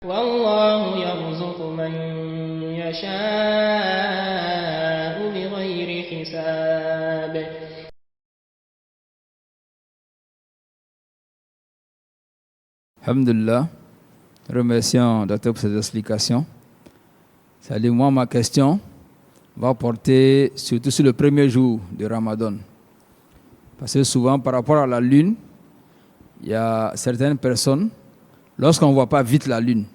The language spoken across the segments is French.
والله يرزق من يشاء بغير حساب. Alhamdulillah, remercions Docteur pour ces explications. C'est-à-dire, moi, ma question va porter surtout sur le premier jour de Ramadan. Parce que souvent, par rapport à la lune, il y a certaines personnes, lorsqu'on ne voit pas vite la lune,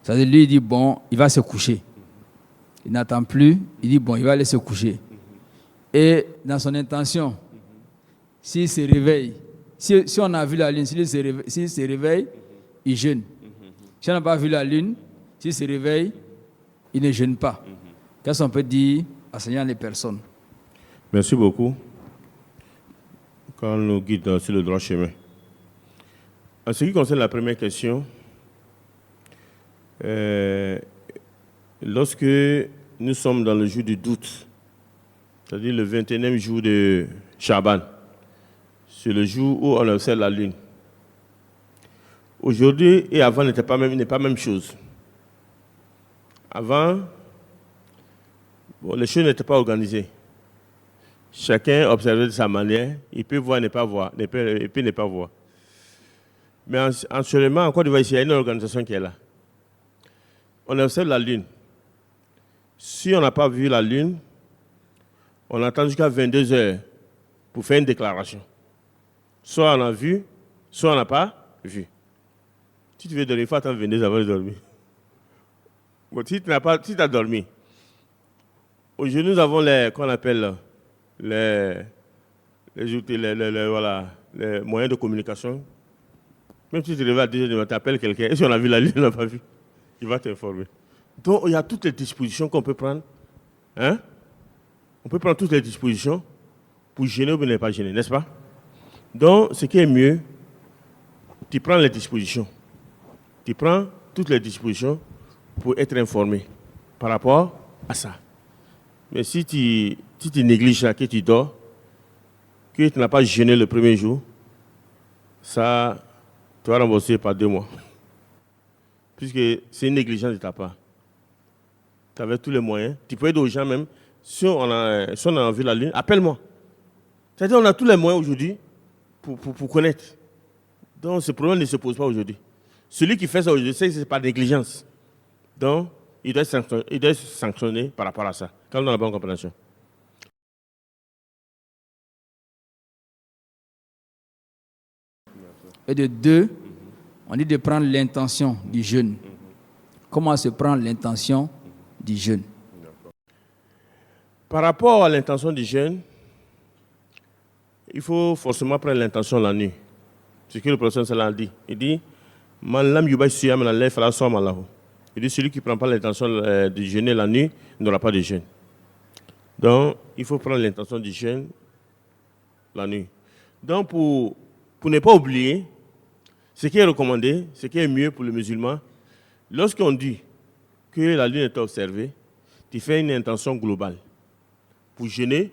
c'est-à-dire lui, il dit, bon, il va se coucher. Il n'attend plus, il dit, bon, il va aller se coucher. Et dans son intention, s'il se réveille, si on a vu la lune, s'il se réveille, il jeûne. Si on n'a pas vu la lune, s'il se réveille, il ne jeûne pas. Qu'est-ce qu'on peut dire enseignant les personnes? Merci beaucoup. Quand nous guide sur le droit chemin. En ce qui concerne la première question, lorsque nous sommes dans le jour du doute, c'est-à-dire le 21e jour de Shaban, c'est le jour où on observe la lune. Aujourd'hui et avant n'est pas même chose. Avant, les choses n'étaient pas organisées. Chacun observait de sa manière. Il peut voir, ne pas voir. Il peut ne pas voir. Mais actuellement, en Côte d'Ivoire, il y a une organisation qui est là. On observe la lune. Si on n'a pas vu la lune, on attend jusqu'à 22 heures pour faire une déclaration. Soit on a vu, soit on n'a pas vu. Si tu veux dormir, il faut attendre 22 heures avant de dormir. Bon, si tu as dormi, aujourd'hui nous avons les moyens de communication. Même si tu te réveilles à 2 heures du matin, tu appelles quelqu'un, et si on a vu la lune, on n'a pas vu, il va t'informer. Donc il y a toutes les dispositions qu'on peut prendre. Hein? On peut prendre toutes les dispositions pour gêner ou ne pas gêner, n'est-ce pas? Donc ce qui est mieux, tu prends les dispositions. Tu prends toutes les dispositions pour être informé par rapport à ça. Mais si tu négliges ça, que tu dors, que tu n'as pas jeûné le premier jour, ça, tu vas rembourser par 2 mois. Puisque c'est une négligence de ta part. Tu avais tous les moyens. Tu peux aider aux gens même. Si on a vu la lune, appelle-moi. C'est-à-dire qu'on a tous les moyens aujourd'hui pour connaître. Donc ce problème ne se pose pas aujourd'hui. Celui qui fait ça aujourd'hui, c'est par négligence. Donc, il doit être sanctionné par rapport à ça, quand on a la bonne compréhension. Et de 2, on dit de prendre l'intention du jeûne. Comment se prend l'intention du jeûne? Par rapport à l'intention du jeûne, il faut forcément prendre l'intention la nuit. C'est ce que le prophète sallallahu alayhi wa sallam dit. Il dit, Man lam yubay siyam al-layl fala sawma lahu. Il dit, celui qui ne prend pas l'intention de jeûner la nuit n'aura pas de jeûne. Donc, il faut prendre l'intention du jeûne la nuit. Donc, pour ne pas oublier, ce qui est recommandé, ce qui est mieux pour le musulman, lorsqu'on dit que la lune est observée, tu fais une intention globale. Pour jeûner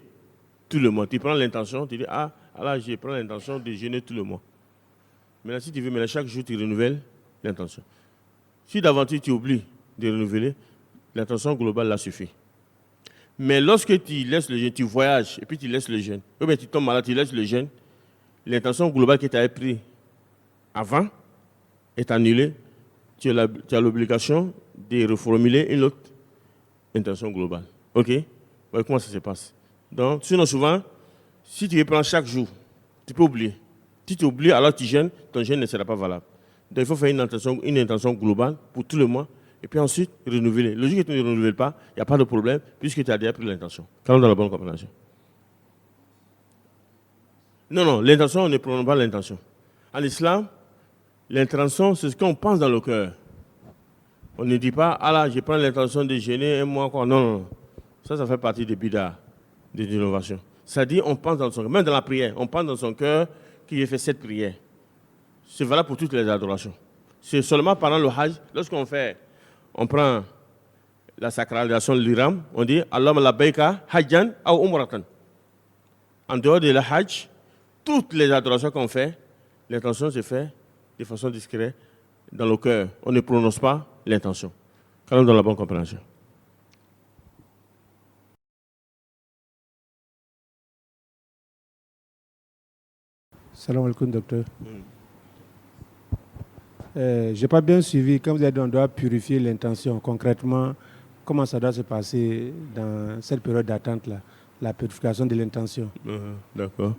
tout le mois. Tu prends l'intention, tu dis, là, je prends l'intention de jeûner tout le mois. Maintenant, si tu veux, chaque jour, tu renouvelles l'intention. Si d'aventure tu oublies de renouveler, l'intention globale là suffit. Mais lorsque tu laisses le jeûne, tu voyages et puis tu laisses le jeûne, ou bien tu tombes malade, tu laisses le jeûne, l'intention globale que tu avais prise avant est annulée. Tu as l'obligation de reformuler une autre intention globale. Ok? Ouais, comment ça se passe? Donc, sinon souvent, si tu veux prendre chaque jour, tu peux oublier. Si tu oublies, alors tu jeûnes, ton jeûne ne sera pas valable. Donc, il faut faire une intention globale pour tout le mois et puis ensuite renouveler. Le jour que tu ne renouvelles pas, il n'y a pas de problème puisque tu as déjà pris l'intention. Quand on est dans la bonne compréhension. Non, l'intention, on ne prend pas l'intention. En islam, l'intention, c'est ce qu'on pense dans le cœur. On ne dit pas, là, je prends l'intention de jeûner un mois encore. Non. Ça fait partie des bidas, des innovations. C'est-à-dire, on pense dans son cœur, même dans la prière, on pense dans son cœur qu'il a fait cette prière. C'est valable pour toutes les adorations. C'est seulement pendant le Hajj, on prend la sacralisation de l'Iram, on dit Allahumma labbaika hajjan ou umratan. En dehors de la Hajj, toutes les adorations qu'on fait, l'intention se fait de façon discrète dans le cœur. On ne prononce pas l'intention. Quand on est dans la bonne compréhension. Salam alaikum, docteur. Je n'ai pas bien suivi. Quand vous avez dit qu'on doit purifier l'intention, concrètement, comment ça doit se passer dans cette période d'attente-là, la purification de l'intention? D'accord.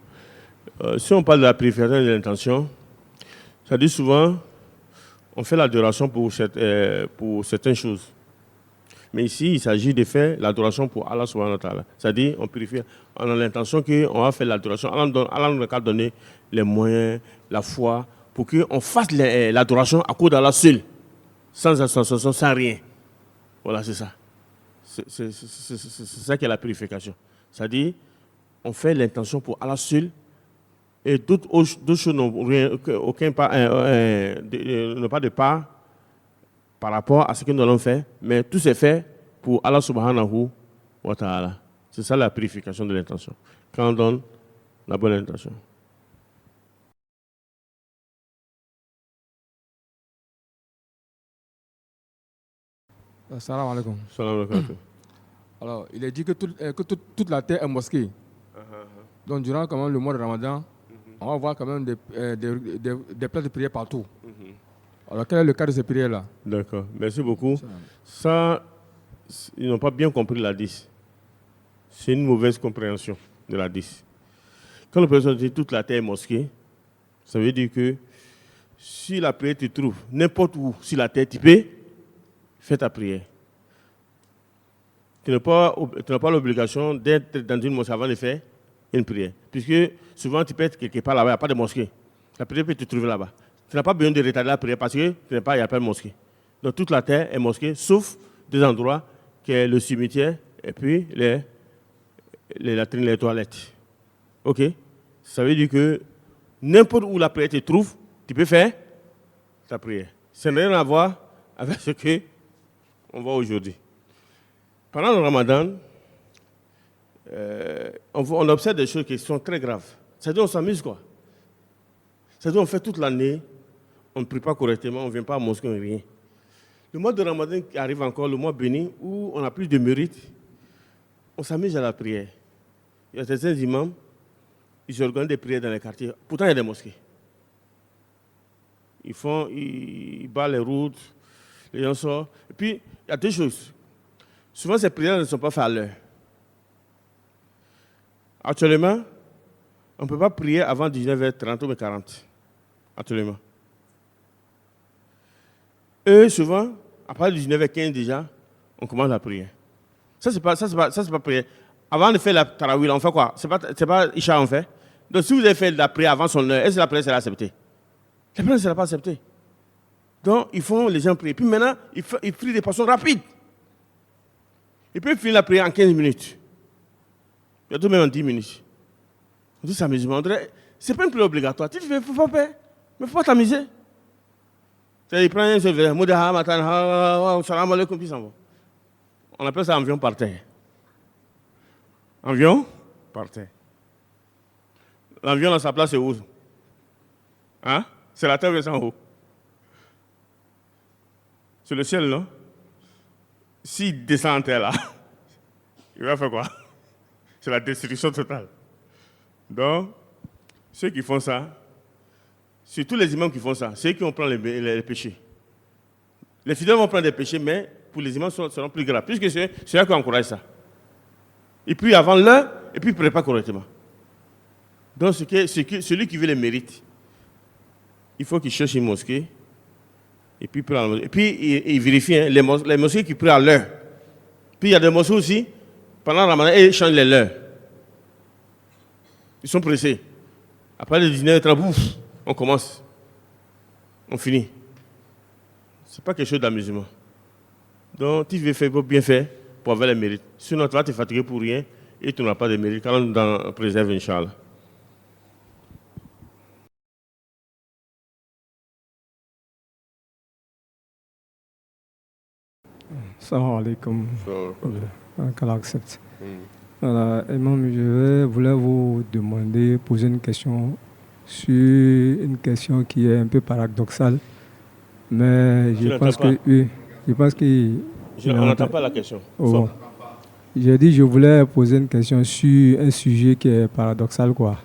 Si on parle de la purification de l'intention, ça dit souvent, on fait l'adoration pour certaines choses. Mais ici, il s'agit de faire l'adoration pour Allah subhanahu wa ta'ala. C'est-à-dire, on purifie, on a l'intention qu'on va faire l'adoration. Allah nous a donné les moyens, la foi, pour qu'on fasse l'adoration à cause d'Allah seul, sans association, sans rien. Voilà, c'est ça. C'est ça qui est la purification. C'est-à-dire, on fait l'intention pour Allah seul, et d'autres choses n'ont pas de part par rapport à ce que nous allons faire, mais tout c'est fait pour Allah subhanahu wa ta'ala. C'est ça la purification de l'intention. Quand on donne la bonne intention. Salam alaikum. Salam alaikum. Alors, il est dit que toute la terre est mosquée. Donc, durant quand même le mois de Ramadan, on va voir quand même des places de prière partout. Alors, quel est le cas de ces prières-là? D'accord, merci beaucoup. Ça, ils n'ont pas bien compris la 10. C'est une mauvaise compréhension de la 10. Quand le président dit toute la terre est mosquée, ça veut dire que si la prière te trouve n'importe où sur la terre, tu peux faire ta prière. Tu n'as pas l'obligation d'être dans une mosquée avant de faire une prière. Puisque souvent tu peux être quelque part là-bas, il n'y a pas de mosquée. La prière peut te trouver là-bas. Tu n'as pas besoin de retarder la prière parce qu'il n'y a pas de mosquée. Donc toute la terre est mosquée, sauf des endroits qui est le cimetière et puis les latrines, les toilettes. Ok? Ça veut dire que n'importe où la prière te trouve, tu peux faire ta prière. Ça n'a rien à voir avec ce qu'on voit aujourd'hui. Pendant le Ramadan, on observe des choses qui sont très graves. C'est-à-dire on s'amuse quoi. C'est-à-dire on fait toute l'année, on ne prie pas correctement, on ne vient pas à la mosquée, rien. Le mois de Ramadan qui arrive encore, le mois béni, où on a plus de mérite, on s'amuse à la prière. Il y a certains imams, ils organisent des prières dans les quartiers. Pourtant, il y a des mosquées. Ils battent les routes, les gens sortent. Et puis, il y a deux choses. Souvent, ces prières ne sont pas faites à l'heure. Actuellement, on ne peut pas prier avant 19h30 ou 40. Actuellement. Et souvent, après 19h15 déjà, on commence la prière. Ça, c'est pas prière. Avant de faire la tarawih, on fait quoi? C'est pas Isha, on fait. Donc, si vous avez fait la prière avant son heure, est-ce que la prière sera acceptée? La prière ne sera pas acceptée. Donc, ils font les gens prier. Puis maintenant, ils prient de façon rapide. Ils peuvent finir la prière en 15 minutes. Bientôt même en 10 minutes. On dit s'amusement. C'est pas une prière obligatoire. Tu ne faut pas faire. Mais il ne faut pas t'amuser. Il prend un seul verre. Salam alaikum, puis s'en va. On appelle ça avion par terre. Avion par terre. L'avion dans sa place, c'est où? Hein? C'est la terre ou c'est en haut? C'est le ciel, non? S'il descend en terre là, il va faire quoi? C'est la destruction totale. Donc, ceux qui font ça, c'est tous les imams qui font ça, c'est eux qui vont prendre les péchés. Les fidèles vont prendre des péchés, mais pour les imams, seront plus graves, puisque c'est eux qui encouragent ça. Et puis avant l'heure, et puis ils ne préparent correctement. Donc, celui qui veut les mérites, il faut qu'il cherche une mosquée, et puis il vérifie hein, les mosquées qui prient à l'heure. Puis il y a des mosquées aussi, pendant le Ramadan, ils changent les l'heure. Ils sont pressés. Après les 19h30, on commence. On finit. Ce n'est pas quelque chose d'amusement. Donc, tu veux faire, il faut bien faire pour avoir les mérites. Sinon, tu vas te fatiguer pour rien et tu n'auras pas de mérite. Quand on préserve, Inch'Allah. Salam alaikum. Qu'Allah accepte. Voilà, Imam, je voulais vous demander, poser une question sur une question qui est un peu paradoxale. Mais je pense que... Oui, je pense que... On n'entend pas la question. Oh. J'ai dit je voulais poser une question sur un sujet qui est paradoxal, quoi,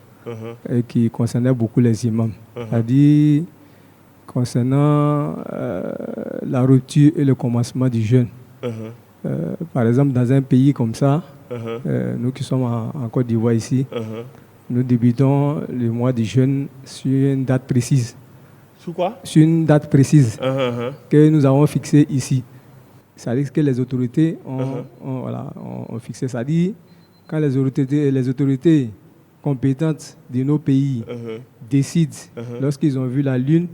et qui concernait beaucoup les imams. C'est-à-dire concernant la rupture et le commencement du jeûne. Par exemple, dans un pays comme ça, nous qui sommes en Côte d'Ivoire ici, nous débutons le mois du jeûne sur une date précise. Sur quoi? Sur une date précise que nous avons fixée ici. C'est-à-dire que les autorités ont fixé. C'est-à-dire quand les autorités compétentes de nos pays décident, lorsqu'ils ont vu la lune,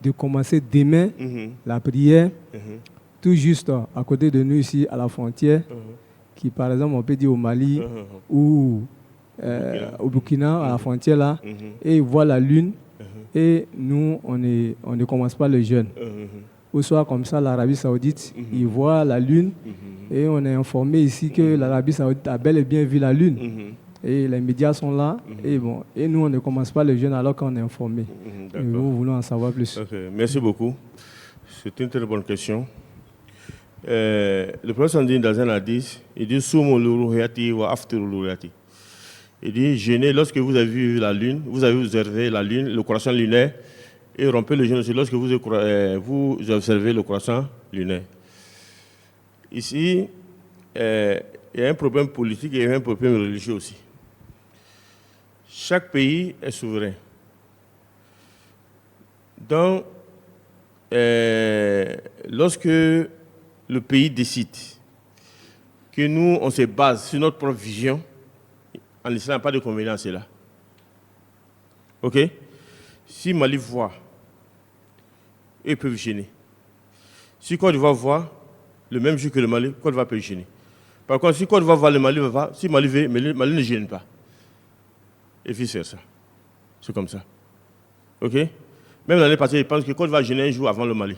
de commencer demain la prière, tout juste à côté de nous ici, à la frontière, qui par exemple on peut dire au Mali ou au Burkina, à la frontière là, et ils voient la lune, et nous, on ne commence pas le jeûne. Ou soit comme ça, l'Arabie Saoudite, ils voient la lune, et on est informé ici que l'Arabie Saoudite a bel et bien vu la lune. Et les médias sont là, et nous, on ne commence pas le jeûne alors qu'on est informé. Et nous voulons en savoir plus. Merci beaucoup. C'est une très bonne question. Le prophète dit dans un hadith, il dit Soumu l'uruhiyati wa aftiru l'uruhiyati. Il dit jeûnez lorsque vous avez vu la lune, vous avez observé la lune, le croissant lunaire, et rompez le jeûne aussi lorsque vous observez le croissant lunaire. Ici, il y a un problème politique et il y a un problème religieux aussi. Chaque pays est souverain. Donc, lorsque le pays décide que nous, on se base sur notre propre vision, en l'islam, il n'y a pas de convénient à cela. Ok? Si Mali voit, ils peuvent gêner. Si Côte d'Ivoire voit, le même jour que le Mali, Côte d'Ivoire peut gêner. Par contre, si Côte d'Ivoire voit, le Mali va, si Mali veut, Mali ne gêne pas. Et vice versa. C'est comme ça. Ok? Même l'année passée, je pense que Côte d'Ivoire gêner un jour avant le Mali.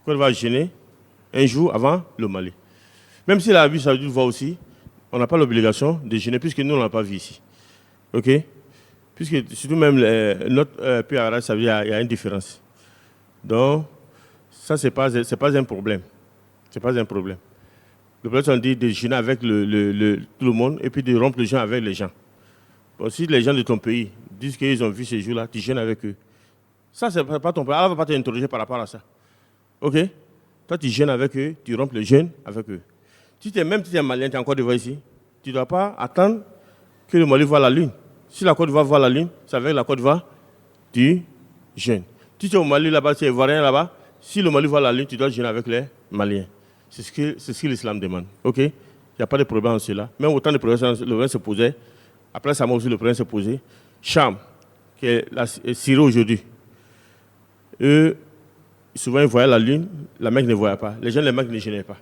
Côte d'Ivoire gêner un jour avant le Mali. Même si l'Arabie Saoudite voit aussi, on n'a pas l'obligation de gêner puisque nous, on ne l'a pas vu ici. Ok? Puisque surtout même notre pays arabe, ça veut dire qu'il y a une différence. Donc, ça, ce n'est pas un problème. Ce n'est pas un problème. Le prophète dit de gêner avec tout le monde et puis de rompre le jeûne avec les gens. Bon, si les gens de ton pays disent qu'ils ont vu ces jours-là, tu gênes avec eux. Ça, ce n'est pas ton problème. Allah ne va pas t'interroger par rapport à ça. Ok? Toi, tu gênes avec eux, tu rompes le jeûne avec eux. Même si tu es malien, tu es encore devant ici, tu ne dois pas attendre que le Mali voit la lune. Si la Côte d'Ivoire voit la lune, ça veut dire que la Côte d'Ivoire, tu jeûnes. Si tu es au Mali là-bas, tu es ivoirien là-bas, si le Mali voit la lune, tu dois jeûner avec les Maliens. C'est ce que l'islam demande. Ok? Il n'y a pas de problème en cela. Même autant de problèmes, le problème se posait. Après ça, moi aussi, le problème se posait. Cham, qui est la Syrie aujourd'hui. Eux, souvent, ils voyaient la lune, la Mecque ne voyait pas. Les gens, les Mecques ne gênaient pas.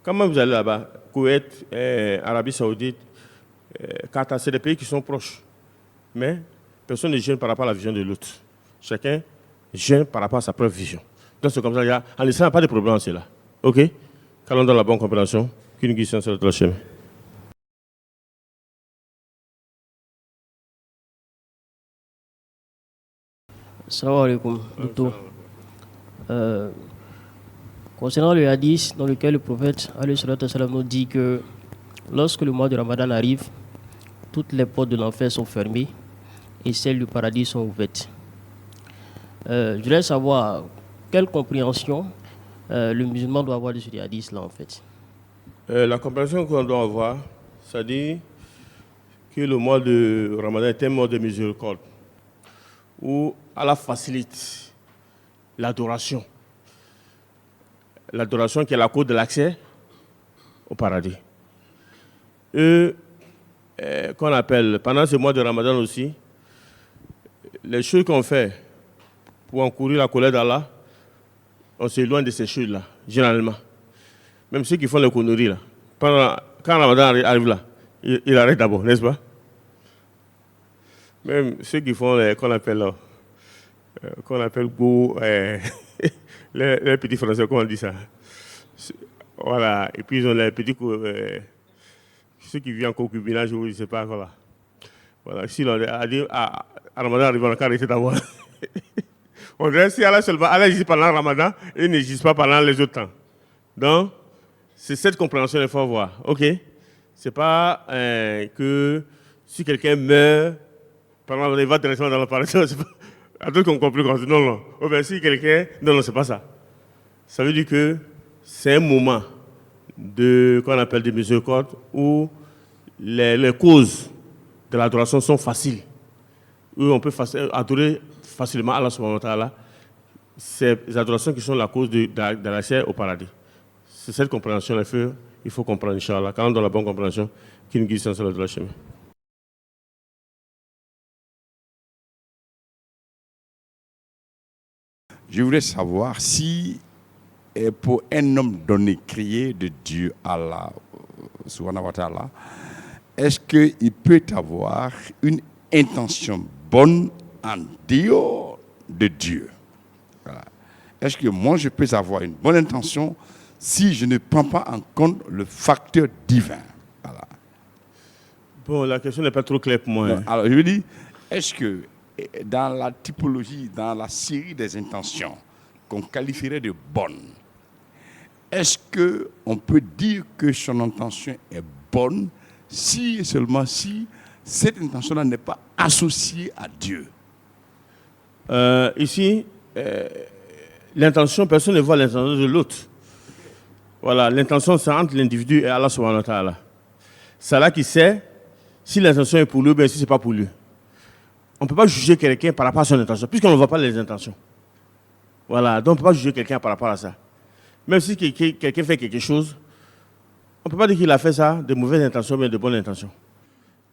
Comment vous allez là-bas, Koweït, Arabie Saoudite, Qatar, c'est des pays qui sont proches. Mais personne ne gêne par rapport à la vision de l'autre. Chacun gêne par rapport à sa propre vision. Donc c'est comme ça, en l'islam, il n'y a pas de problème en cela. Ok? Qu'allons dans la bonne compréhension, qu'une question sur notre chemin. Salam alaikum, docteur. Concernant le hadith dans lequel le prophète nous dit que lorsque le mois de Ramadan arrive, toutes les portes de l'enfer sont fermées et celles du paradis sont ouvertes. Je voudrais savoir quelle compréhension le musulman doit avoir de ce hadith-là en fait. La compréhension qu'on doit avoir, ça dit que le mois de Ramadan est un mois de miséricorde où Allah facilite l'adoration. L'adoration qui est la cause de l'accès au paradis. Et qu'on appelle, pendant ce mois de Ramadan aussi, les choses qu'on fait pour encourir la colère d'Allah, on s'éloigne de ces choses-là, généralement. Même ceux qui font les conneries, là, quand Ramadan arrive là, il arrête d'abord, n'est-ce pas? Même ceux qui font qu'on appelle go, les petits français, comment on dit ça? Voilà, et puis ils ont les petits, ceux qui vivent en concubinage, ou je ne sais pas, voilà. Voilà, si on a dit, Ramadan arrive, on a qu'à arrêter d'avoir. On dirait si Allah seulement, Allah existe pendant le Ramadan et n'existe pas pendant les autres temps. Donc, c'est cette compréhension qu'il faut avoir. Ok? C'est pas que si quelqu'un meurt, par exemple, il va directement dans le paradis. À d'autres qui ont compris, non, non. Oh, ben, si quelqu'un. Non, non, c'est pas ça. Ça veut dire que c'est un moment qu'on appelle de miséricorde où les causes de l'adoration sont faciles. Où on peut adorer facilement Allah subhanahu wa ta'ala. C'est les adorations qui sont la cause de l'accès au paradis. C'est cette compréhension il faut comprendre, Inch'Allah. Quand on donne la bonne compréhension, qui nous guide sur le chemin. Je voulais savoir si, pour un homme donné, créé de Dieu, Allah, subhanahu wa ta'ala, est-ce qu'il peut avoir une intention bonne en dehors de Dieu? Voilà. Est-ce que moi, je peux avoir une bonne intention si je ne prends pas en compte le facteur divin? Voilà. Bon, la question n'est pas trop claire pour moi. Non, alors, je veux dire, est-ce que dans la typologie, dans la série des intentions qu'on qualifierait de bonnes, est-ce qu'on peut dire que son intention est bonne si et seulement si cette intention-là n'est pas associée à Dieu? Ici, l'intention, personne ne voit l'intention de l'autre. Voilà, l'intention, c'est entre l'individu et Allah subhanahu wa ta'ala. C'est là qui sait si l'intention est pour lui ou bien si ce n'est pas pour lui. On ne peut pas juger quelqu'un par rapport à son intention, puisqu'on ne voit pas les intentions. Voilà, donc on ne peut pas juger quelqu'un par rapport à ça. Même si quelqu'un fait quelque chose, on ne peut pas dire qu'il a fait ça de mauvaises intentions, mais de bonnes intentions.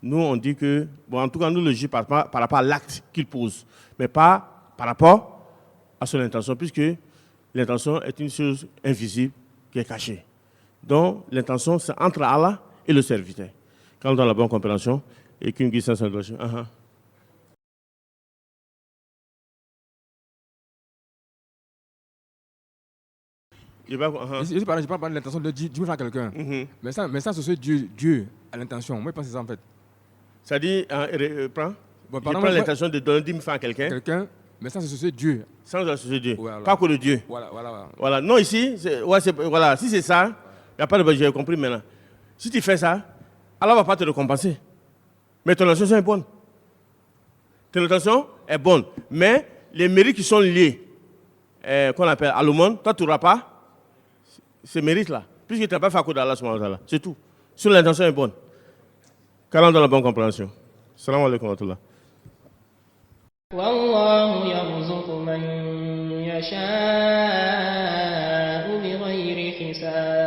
Nous, on dit que, bon, en tout cas, nous le jugeons par rapport à l'acte qu'il pose, mais pas par rapport à son intention, puisque l'intention est une chose invisible qui est cachée. Donc, l'intention, c'est entre Allah et le serviteur. Quand on a la bonne compréhension et qu'une guide sans intention. Je ne parle pas de l'intention de Dieu à quelqu'un. Mais ça, c'est Dieu à l'intention. Moi, je pense que c'est ça en fait. Ça dit, prends l'intention de donner 10 000 francs à quelqu'un. Mais ça, c'est Dieu. Sans associer Dieu. Voilà. Pas que le Dieu. Voilà. Non, ici, voilà. Si c'est ça, il n'y a pas de. J'ai compris maintenant. Si tu fais ça, Allah ne va pas te récompenser. Mais ton intention est bonne. Ton intention est bonne. Mais les mérites qui sont liés, qu'on appelle à l'aumône, toi, tu n'auras pas ces mérites-là. Puisque tu n'as pas fait à cause d'Allah, c'est tout. Si l'intention est bonne. Quand on a la bonne compréhension. Salam alaikum wa rahmatullah. والله يرزق من يشاء بغير حساب